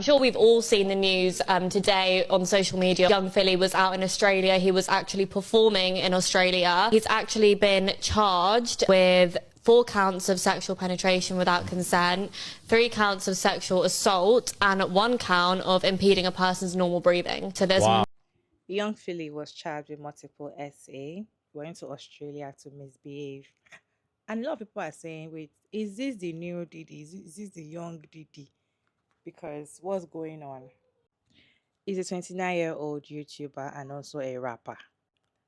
I'm sure we've all seen the news today on social media. Young Philly was out in Australia. He was actually performing in Australia. He's actually been charged with 4 counts of sexual penetration without consent, 3 counts of sexual assault, and 1 count of impeding a person's normal breathing. So there's Young Philly was charged with multiple SA, went to Australia to misbehave. And a lot of people are saying, wait, is this the new Diddy? Is this the young Diddy? Because what's going on? He's a 29-year-old YouTuber and also a rapper.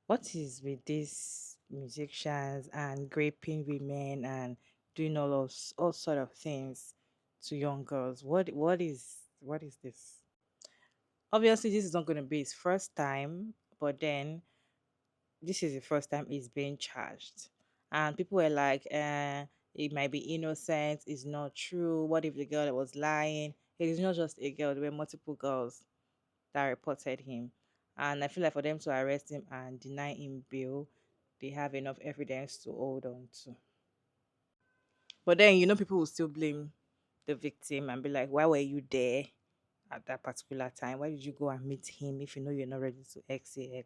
What is with these musicians and raping women and doing all sort of things to young girls? What is this? Obviously, this is not going to be his first time, but then this is the first time he's being charged. And people were like, it might be innocent, it's not true. What if the girl was lying? It is not just a girl, there were multiple girls that reported him. And I feel like for them to arrest him and deny him bail, they have enough evidence to hold on to. But then, people will still blame the victim and be like, why were you there at that particular time? Why did you go and meet him if you know you're not ready to XAX?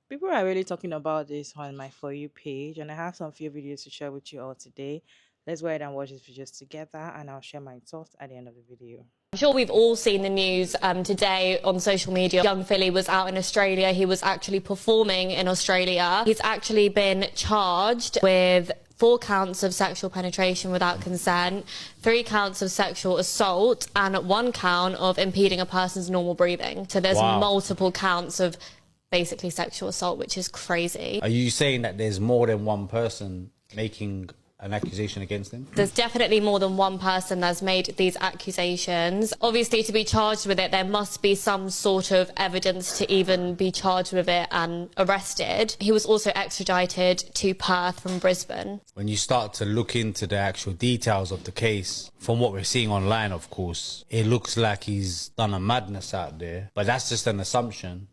People are really talking about this on my For You page, and I have some few videos to share with you all today. Let's go ahead and watch these videos together, and I'll share my thoughts at the end of the video. I'm sure we've all seen the news today on social media. Young Philly was out in Australia. He was actually performing in Australia. He's actually been charged with 4 counts of sexual penetration without consent, 3 counts of sexual assault, and 1 count of impeding a person's normal breathing. So there's multiple counts of basically sexual assault, which is crazy. Are you saying that there's more than one person making an accusation against him? There's definitely more than one person that's made these accusations. Obviously, to be charged with it, there must be some sort of evidence to even be charged with it and arrested. He was also extradited to Perth from Brisbane. When you start to look into the actual details of the case, from what we're seeing online, of course, it looks like he's done a madness out there. But that's just an assumption.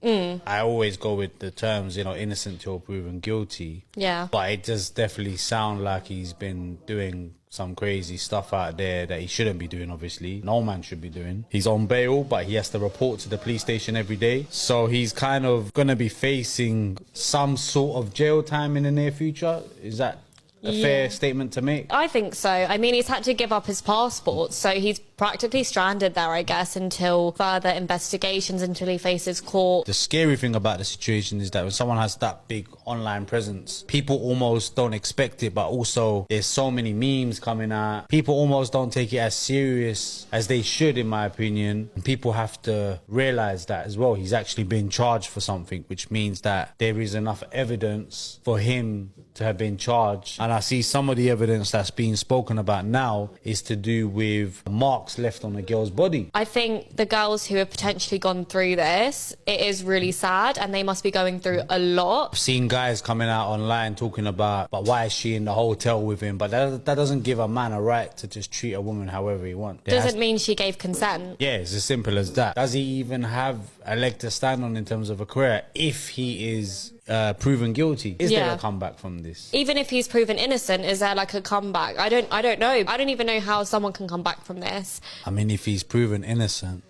I always go with the terms, innocent till proven guilty. Yeah. But it does definitely sound like he's been doing some crazy stuff out there that he shouldn't be doing, obviously. No man should be doing. He's on bail, but he has to report to the police station every day. So he's kind of going to be facing some sort of jail time in the near future. Is that a fair statement to make? I think so. I mean, he's had to give up his passport, so he's practically stranded there, I guess, until further investigations, until he faces court. The scary thing about the situation is that when someone has that big online presence, people almost don't expect it, but also there's so many memes coming out. People almost don't take it as serious as they should, in my opinion. And people have to realize that as well. He's actually been charged for something, which means that there is enough evidence for him to have been charged. And I see some of the evidence that's being spoken about now is to do with marks left on the girl's body. I think the girls who have potentially gone through this, it is really sad, and they must be going through a lot. I've seen guys coming out online talking about, but why is she in the hotel with him? But that doesn't give a man a right to just treat a woman however he wants. Doesn't mean she gave consent. Yeah, it's as simple as that. Does he even have a leg to stand on in terms of a career if he is proven guilty? Is there a comeback from this? Even if he's proven innocent, is there like a comeback? I don't know. I don't even know how someone can come back from this. I mean, if he's proven innocent,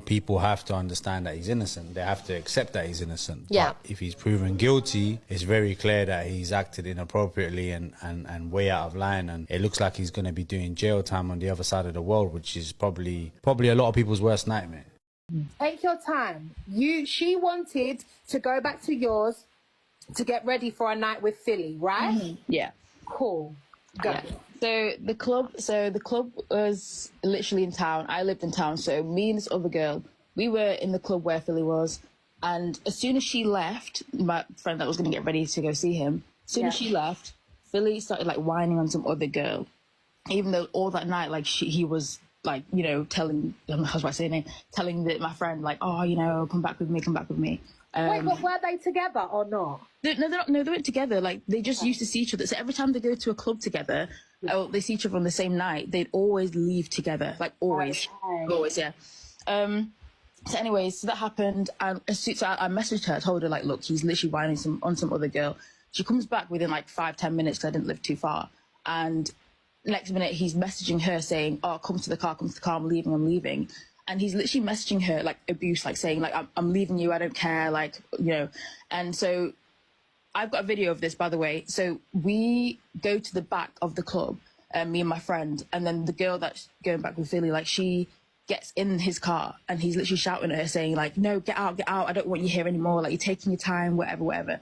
people have to understand that he's innocent. They have to accept that he's innocent. Yeah. But if he's proven guilty, it's very clear that he's acted inappropriately and way out of line. And it looks like he's going to be doing jail time on the other side of the world, which is probably a lot of people's worst nightmare. Take your time. She wanted to go back to yours to get ready for a night with Philly, right? Yeah. Cool. Go. Yeah. So the club was literally in town. I lived in town, so me and this other girl, we were in the club where Philly was. And as soon as she left, my friend that was going to get ready to go see him, as soon as she left, Philly started like whining on some other girl. Even though all that night, like he was like, telling, I was about to say her name, telling my friend like, oh, come back with me. Wait, but were they together or not? No, they weren't together. Like, they just used to see each other. So every time they go to a club together, they see each other on the same night, they'd always leave together. Like, always. Okay. Always, yeah. So anyways, so that happened. And so I messaged her, told her, like, look, he's literally whining on some other girl. She comes back within, like, 5-10 minutes because I didn't live too far. And Next minute, he's messaging her saying, "Oh, come to the car, I'm leaving." And he's literally messaging her like abuse, like saying like, I'm leaving you, I don't care, like, you know. And so I've got a video of this, by the way. So we go to the back of the club, me and my friend, and then the girl that's going back with Philly, like, she gets in his car and he's literally shouting at her saying like, "No, get out, I don't want you here anymore, like, you're taking your time, whatever."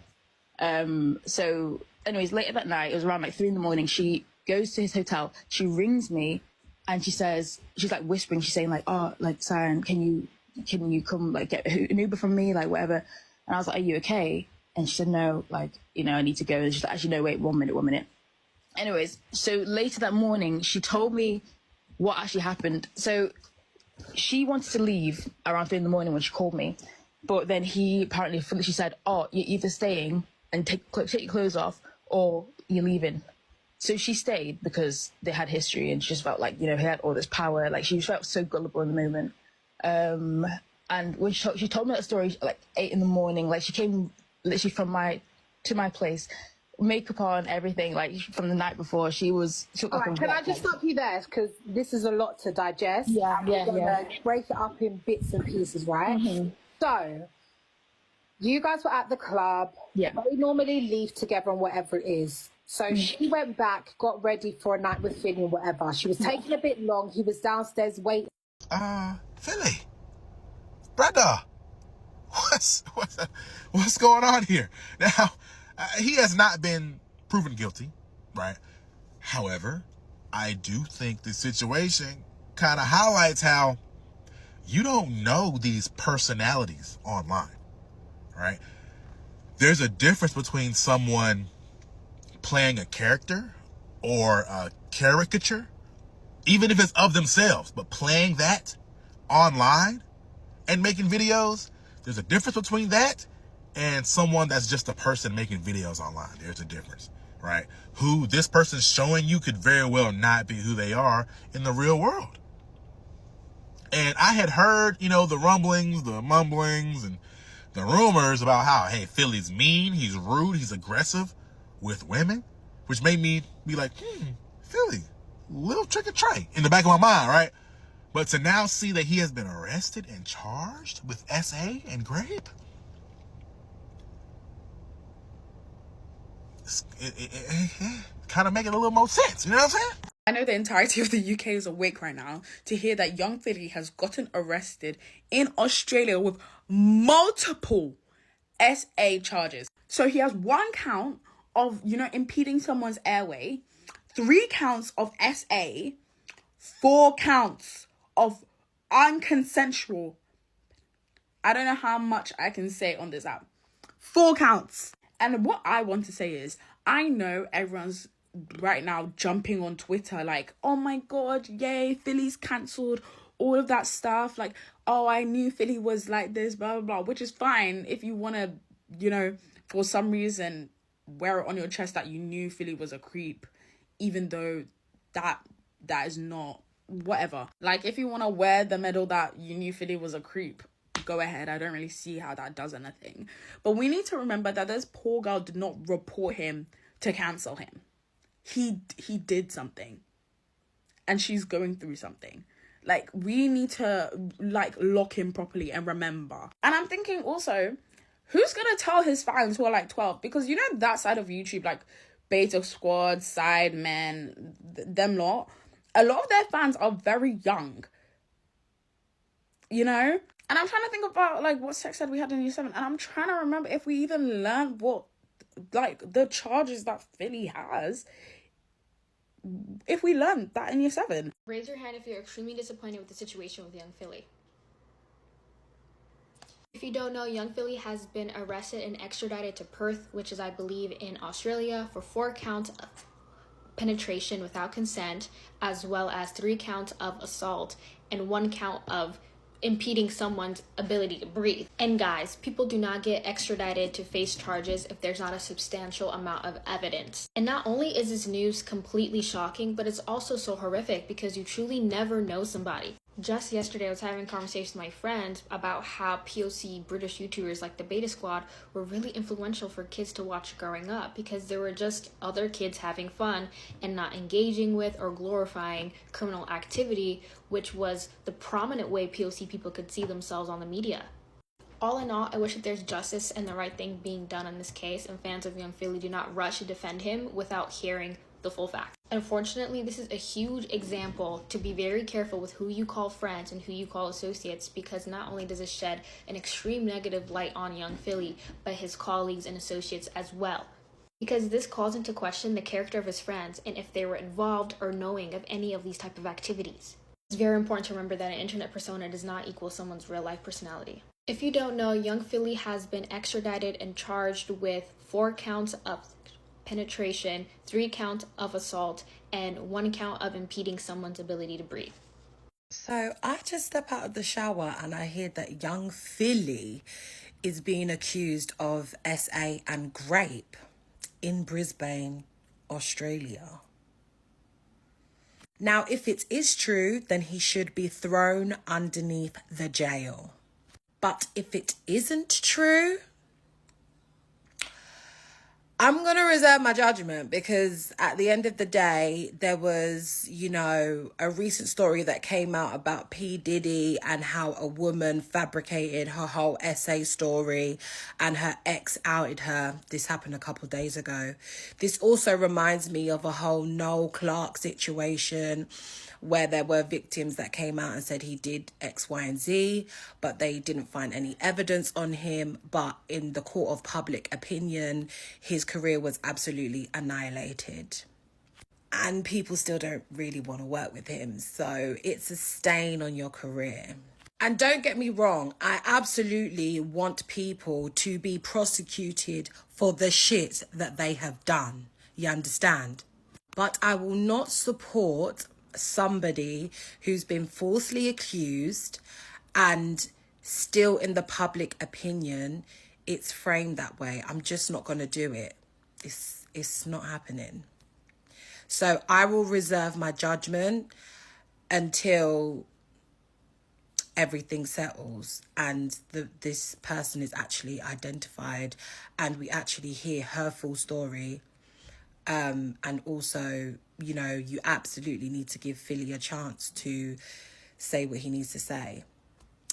So anyways, later that night, it was around like 3 a.m, she goes to his hotel, she rings me, and she says, she's like whispering, she's saying like, "Oh, like, Siren, can you come, like, get an Uber from me, like, whatever." And I was like, "Are you okay?" And she said, "No, like, you know, I need to go." And she's like, "Actually, no, wait, 1 minute. Anyways, so later that morning, she told me what actually happened. So she wanted to leave around 3 a.m. when she called me, but then he apparently, she said, "Oh, you're either staying and take your clothes off, or you're leaving." So she stayed because they had history, and she just felt like, you know, he had all this power. Like, she felt so gullible in the moment. And when she told me that story, like 8 a.m, like, she came literally to my place, makeup on, everything, like, from the night before. She looked All like right, a can I wreck, just like. stop you there? Because this is a lot to digest. Yeah, And we're yeah. gonna break it up in bits and pieces, right? So, you guys were at the club. Yeah. They normally leave together and whatever it is. So she went back, got ready for a night with Philly and whatever. She was taking a bit long. He was downstairs waiting. Philly, brother, what's going on here? Now, he has not been proven guilty, right? However, I do think the situation kind of highlights how you don't know these personalities online, right? There's a difference between someone playing a character or a caricature, even if it's of themselves, but playing that online and making videos. There's a difference between that and someone that's just a person making videos online. There's a difference, right? Who this person's showing you could very well not be who they are in the real world. And I had heard, you know, the rumblings, the mumblings, and the rumors about how, hey, Philly's mean, he's rude, he's aggressive with women, which made me be like, Philly, little trick or tray in the back of my mind, right? But to now see that he has been arrested and charged with SA and grape, it kind of making a little more sense. You know what I'm saying? I know the entirety of the UK is awake right now to hear that young Philly has gotten arrested in Australia with multiple SA charges. So he has 1 count of, you know, impeding someone's airway, 3 counts of SA, 4 counts of unconsensual. I don't know how much I can say on this app. 4 counts. And what I want to say is, I know everyone's right now jumping on Twitter like, "Oh my God, yay, Philly's cancelled," all of that stuff. Like, "Oh, I knew Philly was like this, blah, blah, blah," which is fine if you want to, you know, for some reason, wear it on your chest that you knew Philly was a creep, even though that is not, whatever. Like, if you want to wear the medal that you knew Philly was a creep, go ahead. I don't really see how that does anything. But we need to remember that this poor girl did not report him to cancel him. He did something, and she's going through something. Like, we need to, like, lock him properly and remember. And I'm thinking also, who's gonna tell his fans who are like 12? Because, you know, that side of YouTube, like Beta Squad, Sidemen, them lot, a lot of their fans are very young, you know? And I'm trying to think about, like, what sex ed we had in year 7, and I'm trying to remember if we even learned what, like, the charges that Philly has, if we learned that in year 7. Raise your hand if you're extremely disappointed with the situation with young Philly. If you don't know, young Philly has been arrested and extradited to Perth, which is, I believe, in Australia, for 4 counts of penetration without consent, as well as 3 counts of assault and 1 count of impeding someone's ability to breathe. And guys, people do not get extradited to face charges if there's not a substantial amount of evidence. And not only is this news completely shocking, but it's also so horrific because you truly never know somebody. Just yesterday, I was having a conversation with my friend about how POC British YouTubers like the Beta Squad were really influential for kids to watch growing up, because they were just other kids having fun and not engaging with or glorifying criminal activity, which was the prominent way POC people could see themselves on the media. All in all, I wish that there's justice and the right thing being done in this case, and fans of Young Philly do not rush to defend him without hearing the full facts. Unfortunately, this is a huge example to be very careful with who you call friends and who you call associates, because not only does it shed an extreme negative light on Young Philly, but his colleagues and associates as well. Because this calls into question the character of his friends and if they were involved or knowing of any of these type of activities. It's very important to remember that an internet persona does not equal someone's real life personality. If you don't know, Young Philly has been extradited and charged with 4 counts of penetration, 3 counts of assault, and 1 count of impeding someone's ability to breathe. So I just step out of the shower and I hear that Young Philly is being accused of SA and grape in Brisbane, Australia. Now, if it is true, then he should be thrown underneath the jail. But if it isn't true, I'm going to reserve my judgment, because at the end of the day, there was, a recent story that came out about P. Diddy and how a woman fabricated her whole SA story and her ex outed her. This happened a couple of days ago. This also reminds me of a whole Noel Clarke situation, where there were victims that came out and said he did X, Y, and Z, but they didn't find any evidence on him. But in the court of public opinion, his career was absolutely annihilated. And people still don't really want to work with him. So it's a stain on your career. And don't get me wrong, I absolutely want people to be prosecuted for the shit that they have done. You understand? But I will not support somebody who's been falsely accused and still in the public opinion it's framed that way. I'm just not going to do it. It's not happening. So I will reserve my judgment until everything settles and this person is actually identified and we actually hear her full story. And also, you absolutely need to give Philly a chance to say what he needs to say.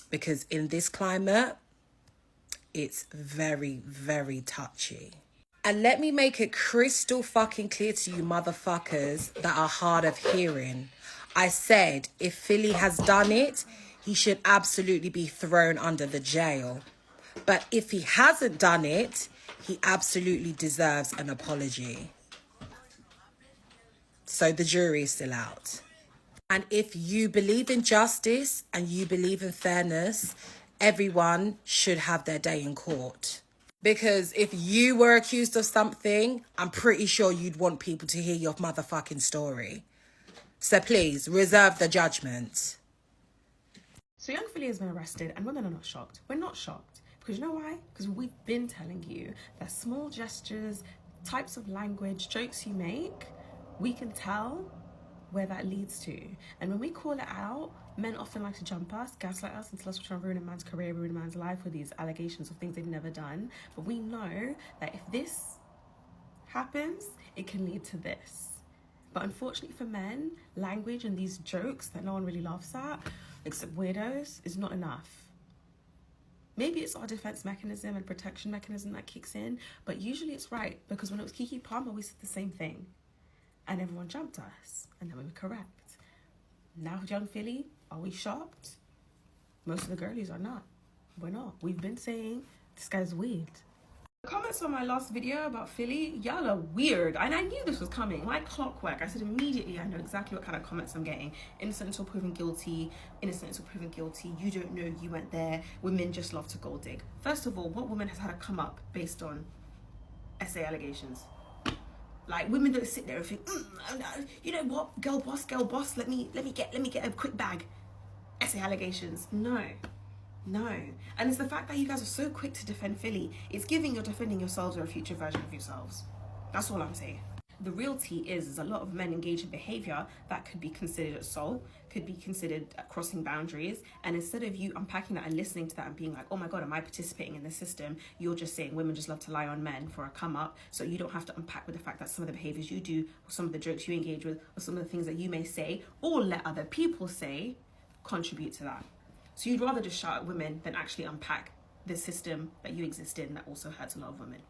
Because in this climate, it's very, very touchy. And let me make it crystal fucking clear to you motherfuckers that are hard of hearing. I said if Philly has done it, he should absolutely be thrown under the jail. But if he hasn't done it, he absolutely deserves an apology. So the jury is still out. And if you believe in justice and you believe in fairness, everyone should have their day in court. Because if you were accused of something, I'm pretty sure you'd want people to hear your motherfucking story. So please, reserve the judgment. So Young Philly has been arrested and women are not shocked. We're not shocked. Because you know why? Because we've been telling you that small gestures, types of language, jokes you make, we can tell where that leads to. And when we call it out, men often like to jump us, gaslight us, and tell us we're trying to ruin a man's career, ruin a man's life with these allegations of things they've never done. But we know that if this happens, it can lead to this. But unfortunately for men, language and these jokes that no one really laughs at, except weirdos, is not enough. Maybe it's our defense mechanism and protection mechanism that kicks in, but usually it's right, because when it was Keke Palmer, we said the same thing. And everyone jumped us, and then we were correct. Now, Young Philly, are we shocked? Most of the girlies are not. We're not. We've been saying this guy's weird. Comments on my last video about Philly, y'all are weird. And I knew this was coming, like clockwork. I said immediately, I know exactly what kind of comments I'm getting. Innocent until proven guilty, innocent until proven guilty. You don't know, you went there. Women just love to gold dig. First of all, what woman has had a come up based on SA allegations? Like, women don't sit there and think, you know what, girl boss, let me get a quick bag. SA allegations. No. And it's the fact that you guys are so quick to defend Philly. It's giving you're defending yourselves or a future version of yourselves. That's all I'm saying. The reality is a lot of men engage in behavior that could be considered assault, could be considered crossing boundaries. And instead of you unpacking that and listening to that and being like, oh my God, am I participating in this system? You're just saying women just love to lie on men for a come up. So you don't have to unpack with the fact that some of the behaviors you do, or some of the jokes you engage with, or some of the things that you may say or let other people say contribute to that. So you'd rather just shout at women than actually unpack the system that you exist in that also hurts a lot of women.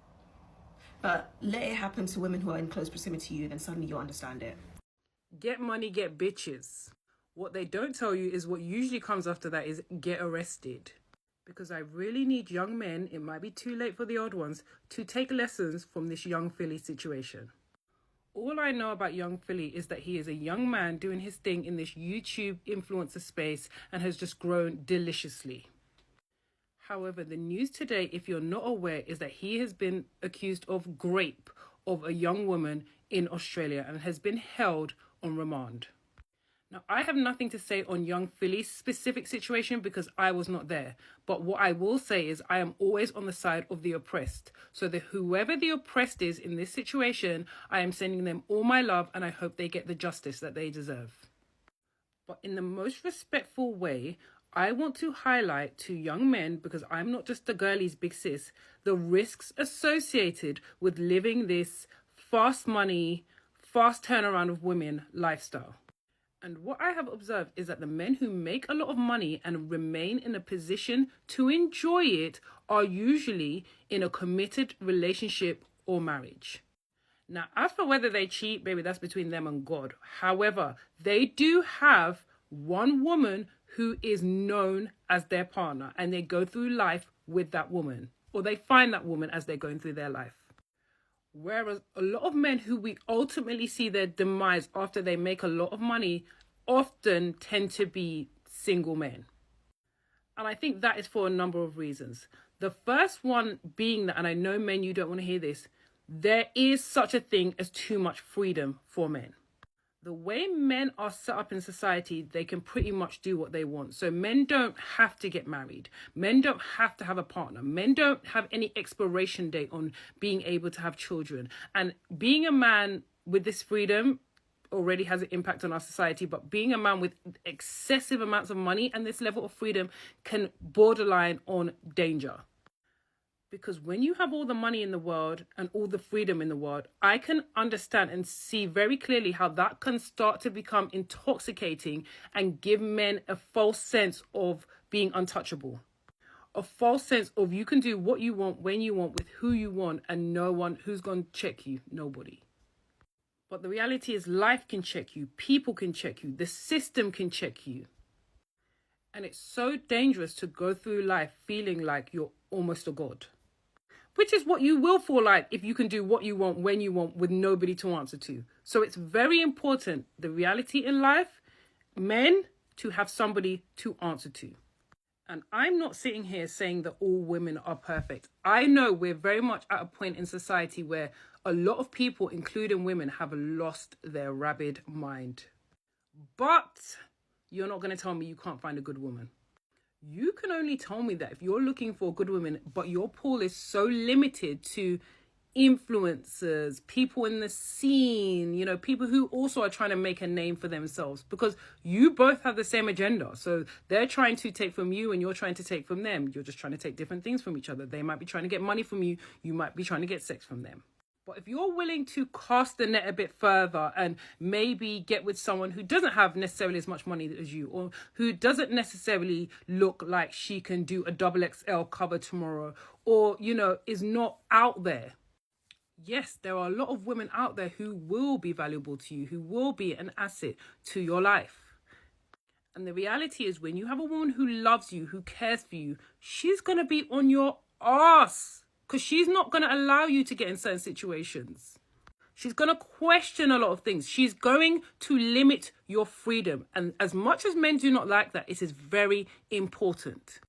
But let it happen to women who are in close proximity to you, then suddenly you'll understand it. Get money, get bitches. What they don't tell you is what usually comes after that is get arrested. Because I really need young men, it might be too late for the old ones, to take lessons from this young Philly situation. All I know about young Philly is that he is a young man doing his thing in this YouTube influencer space and has just grown deliciously. However, the news today, if you're not aware, is that he has been accused of rape of a young woman in Australia and has been held on remand. Now, I have nothing to say on young Philly's specific situation because I was not there. But what I will say is I am always on the side of the oppressed. So that whoever the oppressed is in this situation, I am sending them all my love and I hope they get the justice that they deserve. But in the most respectful way, I want to highlight to young men, because I'm not just the girlie's big sis, the risks associated with living this fast money, fast turnaround of women lifestyle. And what I have observed is that the men who make a lot of money and remain in a position to enjoy it are usually in a committed relationship or marriage. Now, as for whether they cheat, baby, that's between them and God. However, they do have one woman who is known as their partner, and they go through life with that woman, or they find that woman as they're going through their life. Whereas a lot of men who we ultimately see their demise after they make a lot of money often tend to be single men. And I think that is for a number of reasons. The first one being that, and I know men, you don't want to hear this, there is such a thing as too much freedom for men. The way men are set up in society, they can pretty much do what they want. So men don't have to get married. Men don't have to have a partner. Men don't have any expiration date on being able to have children. And being a man with this freedom already has an impact on our society, but being a man with excessive amounts of money and this level of freedom can borderline on danger. Because when you have all the money in the world and all the freedom in the world, I can understand and see very clearly how that can start to become intoxicating and give men a false sense of being untouchable. A false sense of you can do what you want, when you want, with who you want, and no one who's going to check you, nobody. But the reality is life can check you, people can check you, the system can check you. And it's so dangerous to go through life feeling like you're almost a god. Which is what you will feel like if you can do what you want, when you want, with nobody to answer to. So it's very important, the reality in life, men, to have somebody to answer to. And I'm not sitting here saying that all women are perfect. I know we're very much at a point in society where a lot of people, including women, have lost their rabid mind. But you're not going to tell me you can't find a good woman. You can only tell me that if you're looking for a good woman, but your pool is so limited to influencers, people in the scene, you know, people who also are trying to make a name for themselves, because you both have the same agenda. So they're trying to take from you and you're trying to take from them. You're just trying to take different things from each other. They might be trying to get money from you. You might be trying to get sex from them. But if you're willing to cast the net a bit further and maybe get with someone who doesn't have necessarily as much money as you, or who doesn't necessarily look like she can do a XXL cover tomorrow, or, you know, is not out there. Yes, there are a lot of women out there who will be valuable to you, who will be an asset to your life. And the reality is when you have a woman who loves you, who cares for you, she's going to be on your ass. Because she's not going to allow you to get in certain situations. She's going to question a lot of things. She's going to limit your freedom. And as much as men do not like that, it is very important.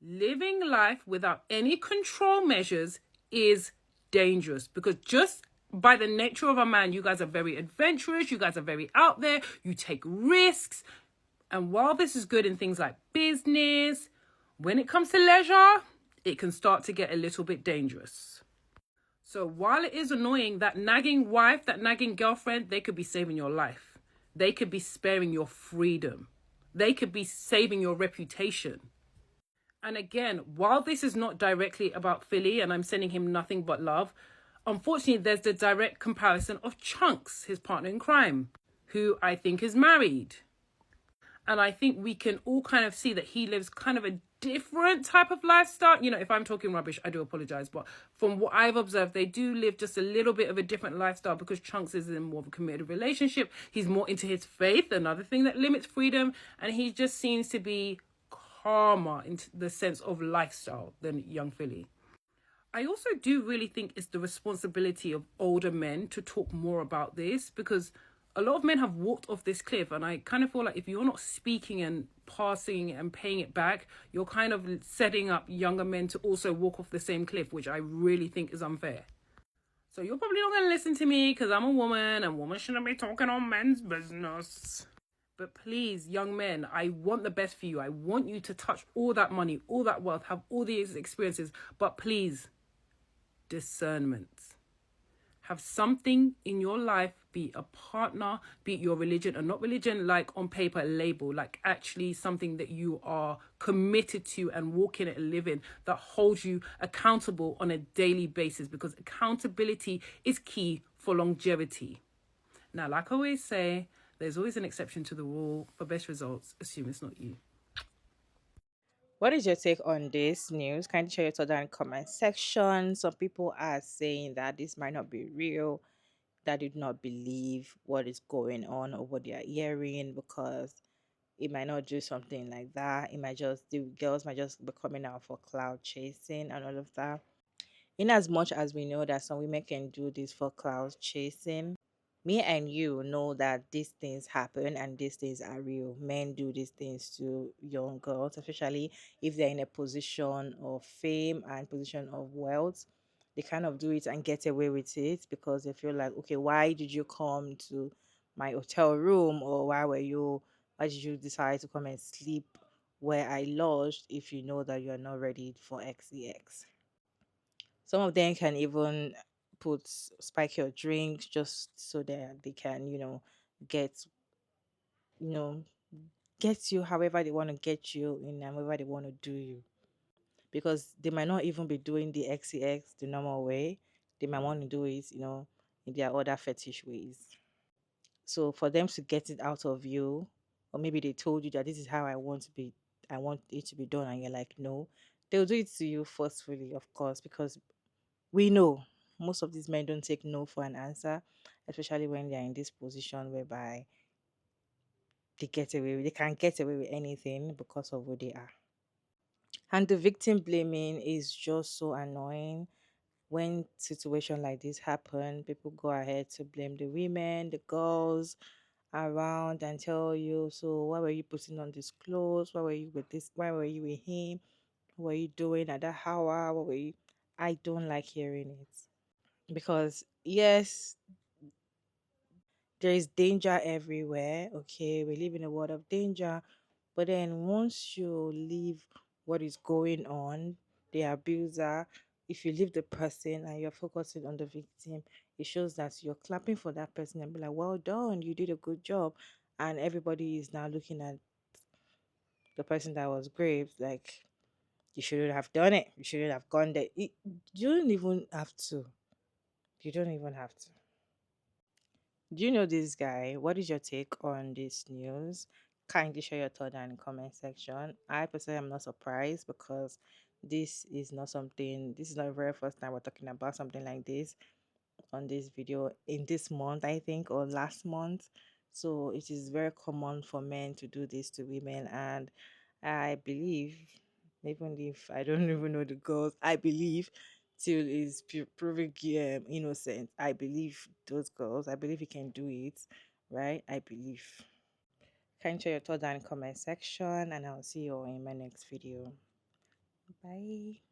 Living life without any control measures is dangerous. Because just by the nature of a man, you guys are very adventurous. You guys are very out there. You take risks. And while this is good in things like business, when it comes to leisure, it can start to get a little bit dangerous. So while it is annoying, that nagging wife, that nagging girlfriend, they could be saving your life. They could be sparing your freedom. They could be saving your reputation. And again, while this is not directly about Philly and I'm sending him nothing but love, unfortunately, there's the direct comparison of Chunks, his partner in crime, who I think is married. And I think we can all kind of see that he lives kind of a different type of lifestyle. You know, if I'm talking rubbish, I do apologize. But from what I've observed, they do live just a little bit of a different lifestyle because Chunks is in more of a committed relationship. He's more into his faith, another thing that limits freedom. And he just seems to be calmer in the sense of lifestyle than young Philly. I also do really think it's the responsibility of older men to talk more about this, because a lot of men have walked off this cliff, and I kind of feel like if you're not speaking and passing and paying it back, you're kind of setting up younger men to also walk off the same cliff, which I really think is unfair. So you're probably not going to listen to me because I'm a woman and women shouldn't be talking on men's business. But please, young men, I want the best for you. I want you to touch all that money, all that wealth, have all these experiences. But please, discernment. Have something in your life, be it a partner, be it your religion, and not religion like on paper, a label, like actually something that you are committed to and walk in it and live in, that holds you accountable on a daily basis, because accountability is key for longevity. Now, like I always say, there's always an exception to the rule. For best results, assume it's not you. What is your take on this news? Kindly share your thoughts down in the comment section. Some people are saying that this might not be real, that they do not believe what is going on or what they are hearing, because it might not do something like that. It might just, the girls might just be coming out for cloud chasing and all of that. In as much as we know that some women can do this for cloud chasing, me and you know that these things happen and these things are real. Men do these things to young girls, especially if they're in a position of fame and position of wealth. They kind of do it and get away with it because they feel like, okay, why did you come to my hotel room, or why did you decide to come and sleep where I lodged if you know that you're not ready for XEX? Some of them can even spike your drinks just so that they can, get, you know, get you however they want to get you in and however they want to do you. Because they might not even be doing the XCX the normal way. They might want to do it, in their other fetish ways. So for them to get it out of you, or maybe they told you that this is how I want it to be done, and you're like, no, they'll do it to you forcefully, of course, because we know most of these men don't take no for an answer, especially when they're in this position whereby they can get away with anything because of who they are. And the victim blaming is just so annoying. When situations like this happen, people go ahead to blame the women, the girls around, and tell you, so why were you putting on these clothes? Why were you with this? Why were you with him? What were you doing at that hour? What were you? I don't like hearing it, because yes, there is danger everywhere. Okay, we live in a world of danger, but then once you leave what is going on, the abuser, if you leave the person and you're focusing on the victim, it shows that you're clapping for that person and be like, well done, you did a good job. And everybody is now looking at the person that was grave like, you shouldn't have done it. You shouldn't have gone there. You don't even have to. You don't even have to. Do you know this guy? What is your take on this news? Kindly share your thought down in the comment section. I personally am not surprised, because this is not the very first time we're talking about something like this on this video in this month, I think, or last month. So it is very common for men to do this to women, and I believe, even if I don't even know the girls, I believe till is proving innocent. I believe those girls. I believe he can do it, right? I believe. Can you share your thoughts down in the comment section, and I'll see you all in my next video. Bye.